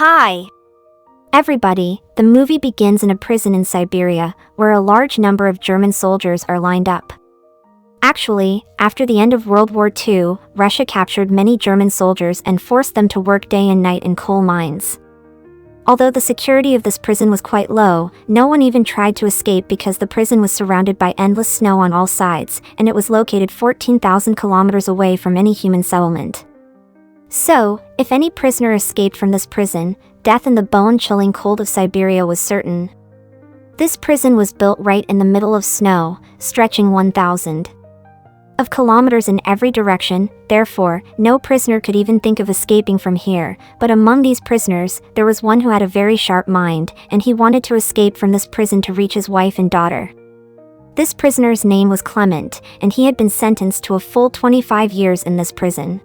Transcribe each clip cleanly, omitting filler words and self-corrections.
Hi, everybody. The movie begins in a prison in Siberia, where a large number of German soldiers are lined up. Actually, after the end of World War II, Russia captured many German soldiers and forced them to work day and night in coal mines. Although the security of this prison was quite low, no one even tried to escape because the prison was surrounded by endless snow on all sides, and it was located 14,000 kilometers away from any human settlement. So, if any prisoner escaped from this prison, death in the bone-chilling cold of Siberia was certain. This prison was built right in the middle of snow, stretching 1,000 of kilometers in every direction. Therefore, no prisoner could even think of escaping from here. But among these prisoners, there was one who had a very sharp mind, and he wanted to escape from this prison to reach his wife and daughter. This prisoner's name was Clement, and he had been sentenced to a full 25 years in this prison.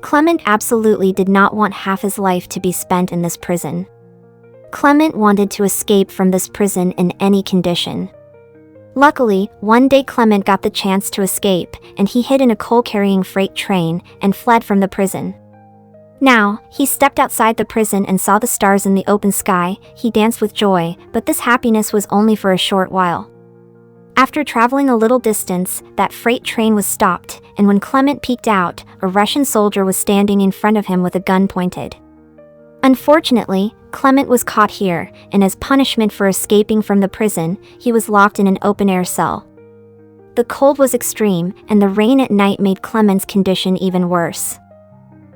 Clement absolutely did not want half his life to be spent in this prison. Clement wanted to escape from this prison in any condition. Luckily, one day Clement got the chance to escape, and he hid in a coal-carrying freight train and fled from the prison. Now, he stepped outside the prison and saw the stars in the open sky. He danced with joy, but this happiness was only for a short while. After traveling a little distance, that freight train was stopped, and when Clement peeked out, a Russian soldier was standing in front of him with a gun pointed. Unfortunately, Clement was caught here, and as punishment for escaping from the prison, he was locked in an open-air cell. The cold was extreme, and the rain at night made Clement's condition even worse.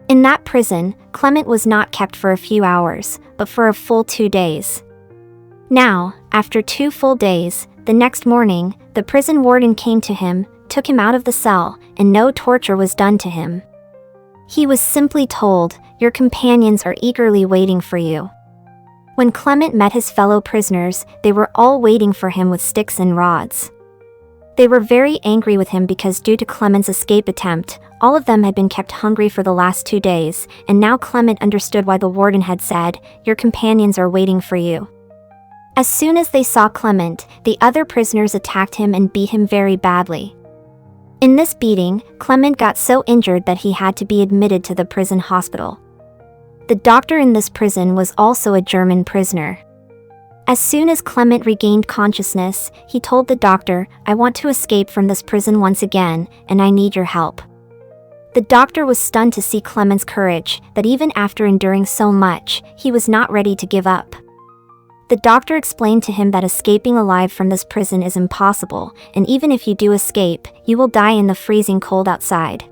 In that prison, Clement was not kept for a few hours, but for a full 2 days. Now, after 2 full days, the next morning, the prison warden came to him, took him out of the cell, and no torture was done to him. He was simply told, "Your companions are eagerly waiting for you." When Clement met his fellow prisoners, they were all waiting for him with sticks and rods. They were very angry with him because due to Clement's escape attempt, all of them had been kept hungry for the last 2 days, and now Clement understood why the warden had said, "Your companions are waiting for you." As soon as they saw Clement, the other prisoners attacked him and beat him very badly. In this beating, Clement got so injured that he had to be admitted to the prison hospital. The doctor in this prison was also a German prisoner. As soon as Clement regained consciousness, he told the doctor, "I want to escape from this prison once again, and I need your help." The doctor was stunned to see Clement's courage, that even after enduring so much, he was not ready to give up. The doctor explained to him that escaping alive from this prison is impossible, and even if you do escape, you will die in the freezing cold outside.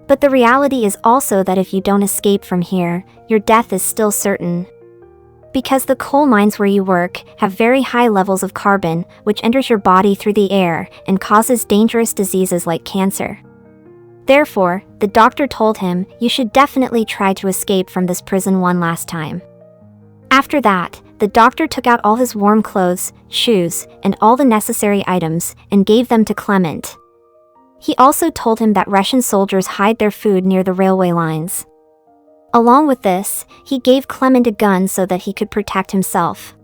But the reality is also that if you don't escape from here, your death is still certain. Because the coal mines where you work have very high levels of carbon, which enters your body through the air and causes dangerous diseases like cancer. Therefore, the doctor told him, "You should definitely try to escape from this prison one last time." After that, the doctor took out all his warm clothes, shoes, and all the necessary items, and gave them to Clement. He also told him that Russian soldiers hide their food near the railway lines. Along with this, he gave Clement a gun so that he could protect himself.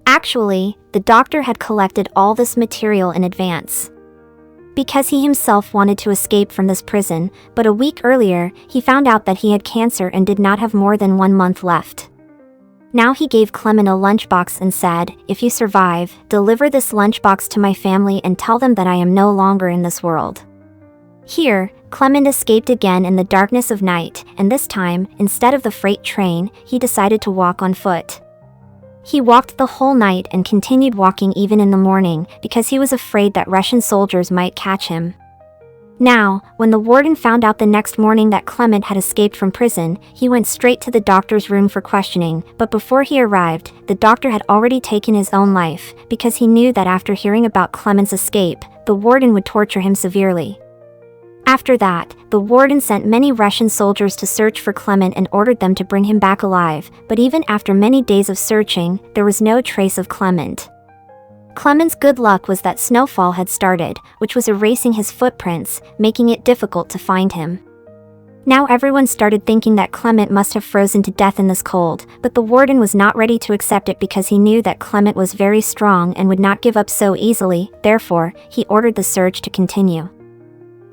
Actually, the doctor had collected all this material in advance. Because he himself wanted to escape from this prison, but a week earlier, he found out that he had cancer and did not have more than 1 month left. Now he gave Clement a lunchbox and said, "If you survive, deliver this lunchbox to my family and tell them that I am no longer in this world." Here, Clement escaped again in the darkness of night, and this time, instead of the freight train, he decided to walk on foot. He walked the whole night and continued walking even in the morning, because he was afraid that Russian soldiers might catch him. Now, when the warden found out the next morning that Clement had escaped from prison, he went straight to the doctor's room for questioning, but before he arrived, the doctor had already taken his own life, because he knew that after hearing about Clement's escape, the warden would torture him severely. After that, the warden sent many Russian soldiers to search for Clement and ordered them to bring him back alive, but even after many days of searching, there was no trace of Clement. Clement's good luck was that snowfall had started, which was erasing his footprints, making it difficult to find him. Now everyone started thinking that Clement must have frozen to death in this cold, but the warden was not ready to accept it because he knew that Clement was very strong and would not give up so easily. Therefore, he ordered the search to continue.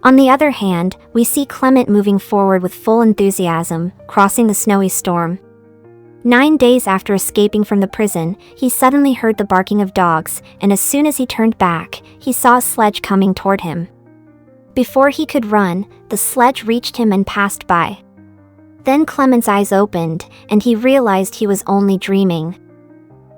On the other hand, we see Clement moving forward with full enthusiasm, crossing the snowy storm. 9 days after escaping from the prison, he suddenly heard the barking of dogs, and as soon as he turned back, he saw a sledge coming toward him. Before he could run, the sledge reached him and passed by. Then Clement's eyes opened, and he realized he was only dreaming.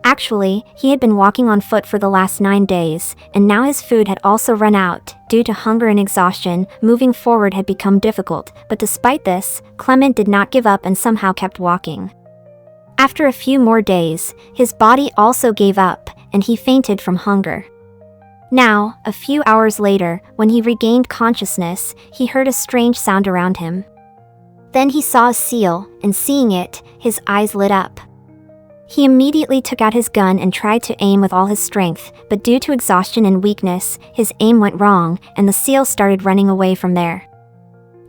Actually, he had been walking on foot for the last 9 days, and now his food had also run out. Due to hunger and exhaustion, moving forward had become difficult, but despite this, Clement did not give up and somehow kept walking. After a few more days, his body also gave up, and he fainted from hunger. Now, a few hours later, when he regained consciousness, he heard a strange sound around him. Then he saw a seal, and seeing it, his eyes lit up. He immediately took out his gun and tried to aim with all his strength, but due to exhaustion and weakness, his aim went wrong, and the seal started running away from there.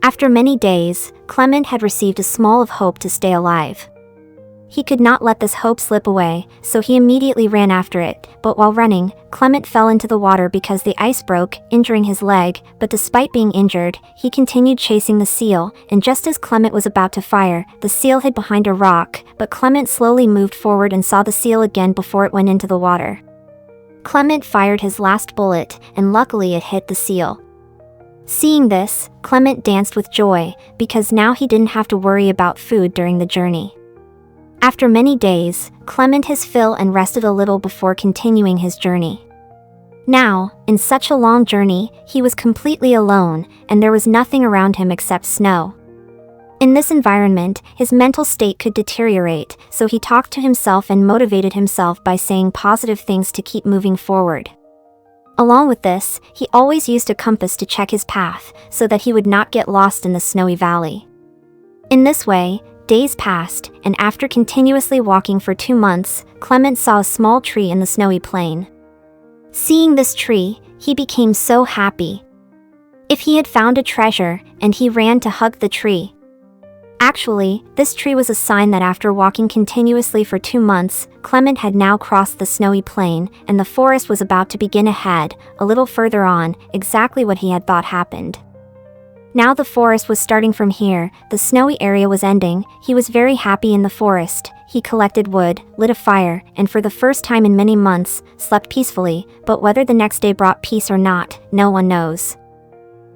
After many days, Clement had received a small of hope to stay alive. He could not let this hope slip away, so he immediately ran after it, but while running, Clement fell into the water because the ice broke, injuring his leg, but despite being injured, he continued chasing the seal, and just as Clement was about to fire, the seal hid behind a rock, but Clement slowly moved forward and saw the seal again before it went into the water. Clement fired his last bullet, and luckily it hit the seal. Seeing this, Clement danced with joy, because now he didn't have to worry about food during the journey. After many days, Clement his fill and rested a little before continuing his journey. Now, in such a long journey, he was completely alone, and there was nothing around him except snow. In this environment, his mental state could deteriorate, so he talked to himself and motivated himself by saying positive things to keep moving forward. Along with this, he always used a compass to check his path, so that he would not get lost in the snowy valley. In this way, days passed, and after continuously walking for 2 months, Clement saw a small tree in the snowy plain. Seeing this tree, he became so happy. If he had found a treasure, and he ran to hug the tree. Actually, this tree was a sign that after walking continuously for 2 months, Clement had now crossed the snowy plain, and the forest was about to begin ahead, a little further on, exactly what he had thought happened. Now the forest was starting from here, the snowy area was ending, he was very happy in the forest, he collected wood, lit a fire, and for the first time in many months, slept peacefully, but whether the next day brought peace or not, no one knows.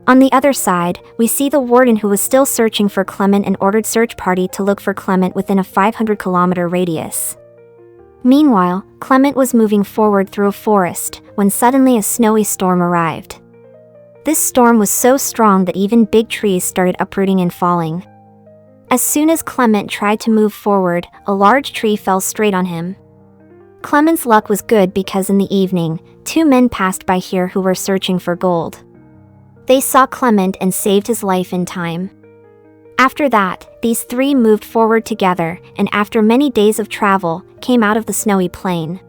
On the other side, we see the warden who was still searching for Clement and ordered search party to look for Clement within a 500-kilometer radius. Meanwhile, Clement was moving forward through a forest, when suddenly a snowy storm arrived. This storm was so strong that even big trees started uprooting and falling. As soon as Clement tried to move forward, a large tree fell straight on him. Clement's luck was good because in the evening, 2 men passed by here who were searching for gold. They saw Clement and saved his life in time. After that, these 3 moved forward together, and after many days of travel, came out of the snowy plain.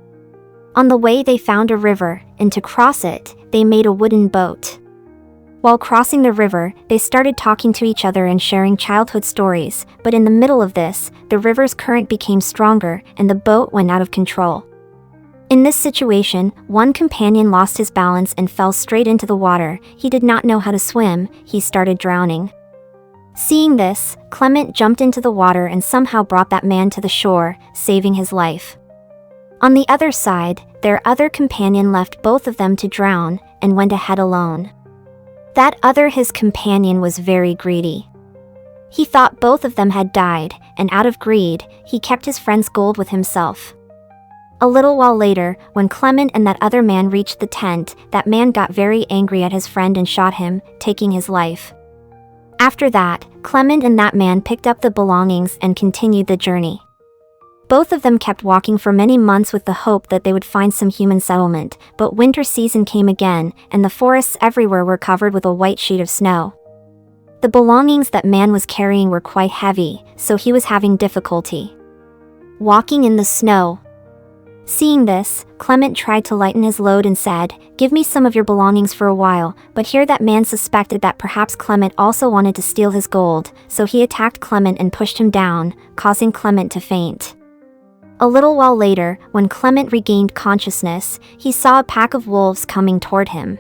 On the way they found a river, and to cross it, they made a wooden boat. While crossing the river, they started talking to each other and sharing childhood stories, but in the middle of this, the river's current became stronger, and the boat went out of control. In this situation, one companion lost his balance and fell straight into the water. He did not know how to swim, he started drowning. Seeing this, Clement jumped into the water and somehow brought that man to the shore, saving his life. On the other side, their other companion left both of them to drown, and went ahead alone. That other his companion was very greedy. He thought both of them had died, and out of greed, he kept his friend's gold with himself. A little while later, when Clement and that other man reached the tent, that man got very angry at his friend and shot him, taking his life. After that, Clement and that man picked up the belongings and continued the journey. Both of them kept walking for many months with the hope that they would find some human settlement, but winter season came again, and the forests everywhere were covered with a white sheet of snow. The belongings that man was carrying were quite heavy, so he was having difficulty walking in the snow. Seeing this, Clement tried to lighten his load and said, "Give me some of your belongings for a while," but here that man suspected that perhaps Clement also wanted to steal his gold, so he attacked Clement and pushed him down, causing Clement to faint. A little while later, when Clement regained consciousness, he saw a pack of wolves coming toward him.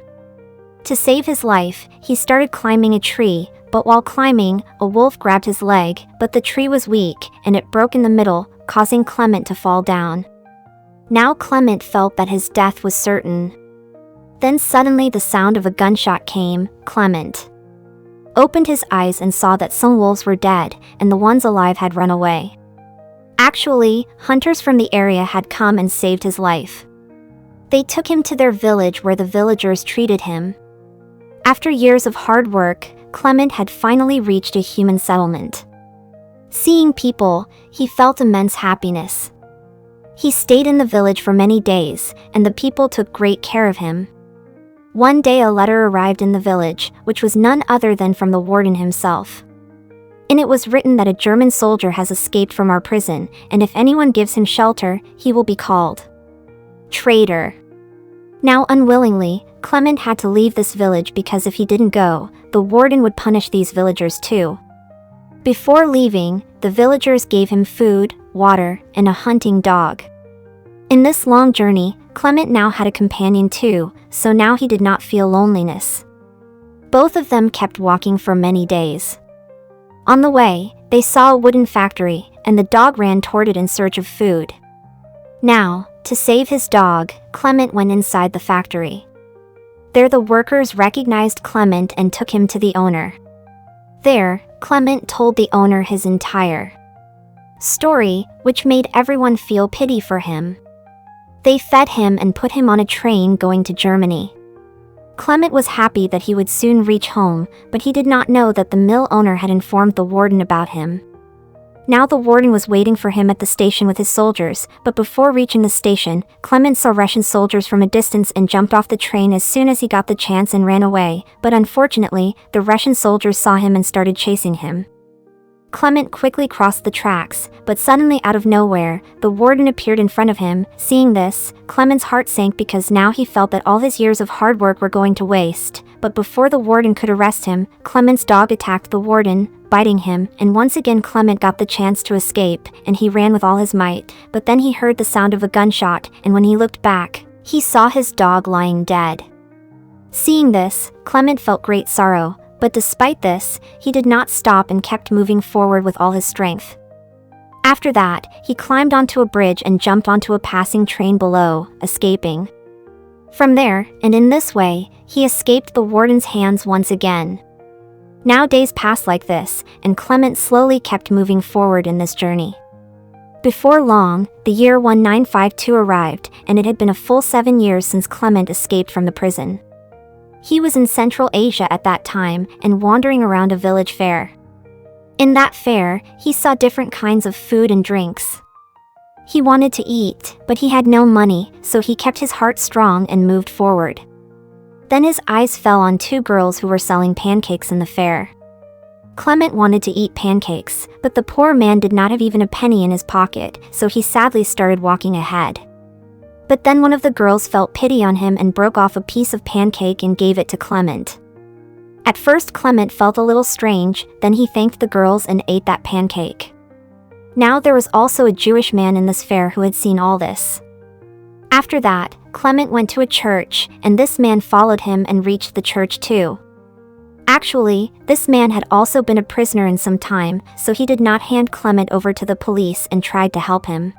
To save his life, he started climbing a tree, but while climbing, a wolf grabbed his leg, but the tree was weak, and it broke in the middle, causing Clement to fall down. Now Clement felt that his death was certain. Then suddenly the sound of a gunshot came. Clement opened his eyes and saw that some wolves were dead, and the ones alive had run away. Actually, hunters from the area had come and saved his life. They took him to their village where the villagers treated him. After years of hard work, Clement had finally reached a human settlement. Seeing people, he felt immense happiness. He stayed in the village for many days, and the people took great care of him. One day a letter arrived in the village, which was none other than from the warden himself. In it was written that a German soldier has escaped from our prison, and if anyone gives him shelter, he will be called traitor. Now unwillingly, Clement had to leave this village because if he didn't go, the warden would punish these villagers too. Before leaving, the villagers gave him food, water, and a hunting dog. In this long journey, Clement now had a companion too, so now he did not feel loneliness. Both of them kept walking for many days. On the way, they saw a wooden factory, and the dog ran toward it in search of food. Now, to save his dog, Clement went inside the factory. There the workers recognized Clement and took him to the owner. There, Clement told the owner his entire story, which made everyone feel pity for him. They fed him and put him on a train going to Germany. Clement was happy that he would soon reach home, but he did not know that the mill owner had informed the warden about him. Now the warden was waiting for him at the station with his soldiers, but before reaching the station, Clement saw Russian soldiers from a distance and jumped off the train as soon as he got the chance and ran away, but unfortunately, the Russian soldiers saw him and started chasing him. Clement quickly crossed the tracks, but suddenly out of nowhere, the warden appeared in front of him. Seeing this, Clement's heart sank because now he felt that all his years of hard work were going to waste, but before the warden could arrest him, Clement's dog attacked the warden, biting him, and once again Clement got the chance to escape, and he ran with all his might, but then he heard the sound of a gunshot, and when he looked back, he saw his dog lying dead. Seeing this, Clement felt great sorrow, but despite this, he did not stop and kept moving forward with all his strength. After that, he climbed onto a bridge and jumped onto a passing train below, escaping. From there, and in this way, he escaped the warden's hands once again. Now days passed like this, and Clement slowly kept moving forward in this journey. Before long, the year 1952 arrived, and it had been a full 7 years since Clement escaped from the prison. He was in Central Asia at that time and wandering around a village fair. In that fair, he saw different kinds of food and drinks. He wanted to eat, but he had no money, so he kept his heart strong and moved forward. Then his eyes fell on 2 girls who were selling pancakes in the fair. Clement wanted to eat pancakes, but the poor man did not have even a penny in his pocket, so he sadly started walking ahead. But then one of the girls felt pity on him and broke off a piece of pancake and gave it to Clement. At first Clement felt a little strange, then he thanked the girls and ate that pancake. Now there was also a Jewish man in this fair who had seen all this. After that, Clement went to a church, and this man followed him and reached the church too. Actually, this man had also been a prisoner in some time, so he did not hand Clement over to the police and tried to help him.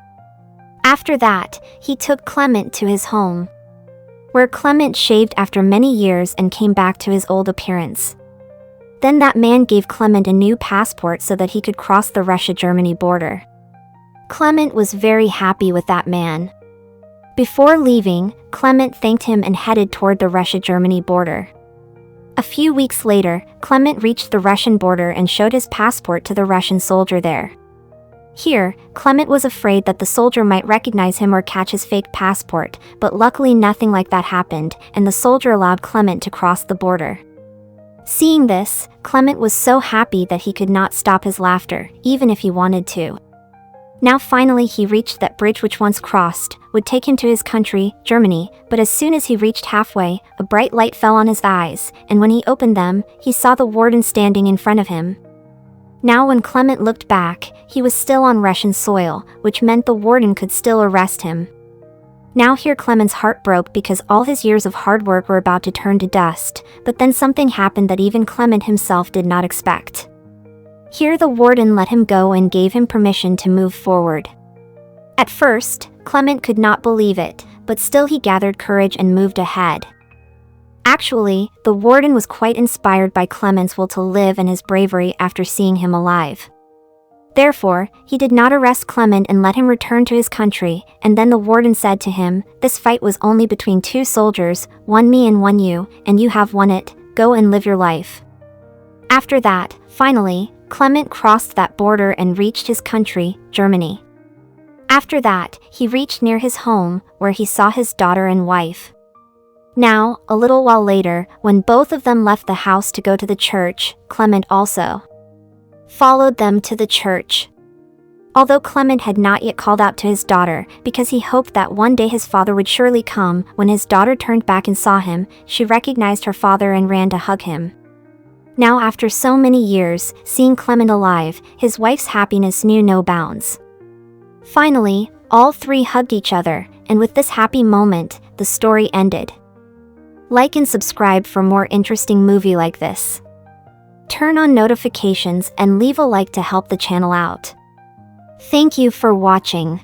After that, he took Clement to his home, where Clement shaved after many years and came back to his old appearance. Then that man gave Clement a new passport so that he could cross the Russia-Germany border. Clement was very happy with that man. Before leaving, Clement thanked him and headed toward the Russia-Germany border. A few weeks later, Clement reached the Russian border and showed his passport to the Russian soldier there. Here, Clement was afraid that the soldier might recognize him or catch his fake passport, but luckily nothing like that happened, and the soldier allowed Clement to cross the border. Seeing this, Clement was so happy that he could not stop his laughter, even if he wanted to. Now finally he reached that bridge which once crossed, would take him to his country, Germany, but as soon as he reached halfway, a bright light fell on his eyes, and when he opened them, he saw the warden standing in front of him. Now when Clement looked back, he was still on Russian soil, which meant the warden could still arrest him. Now here Clement's heart broke because all his years of hard work were about to turn to dust, but then something happened that even Clement himself did not expect. Here the warden let him go and gave him permission to move forward. At first, Clement could not believe it, but still he gathered courage and moved ahead. Actually, the warden was quite inspired by Clement's will to live and his bravery after seeing him alive. Therefore, he did not arrest Clement and let him return to his country, and then the warden said to him, "This fight was only between two soldiers, one me and one you, and you have won it, go and live your life." After that, finally, Clement crossed that border and reached his country, Germany. After that, he reached near his home, where he saw his daughter and wife. Now, a little while later, when both of them left the house to go to the church, Clement also followed them to the church. Although Clement had not yet called out to his daughter, because he hoped that one day his father would surely come, when his daughter turned back and saw him, she recognized her father and ran to hug him. Now after so many years, seeing Clement alive, his wife's happiness knew no bounds. Finally, all three hugged each other, and with this happy moment, the story ended. Like and subscribe for more interesting movie like this. Turn on notifications and leave a like to help the channel out. Thank you for watching.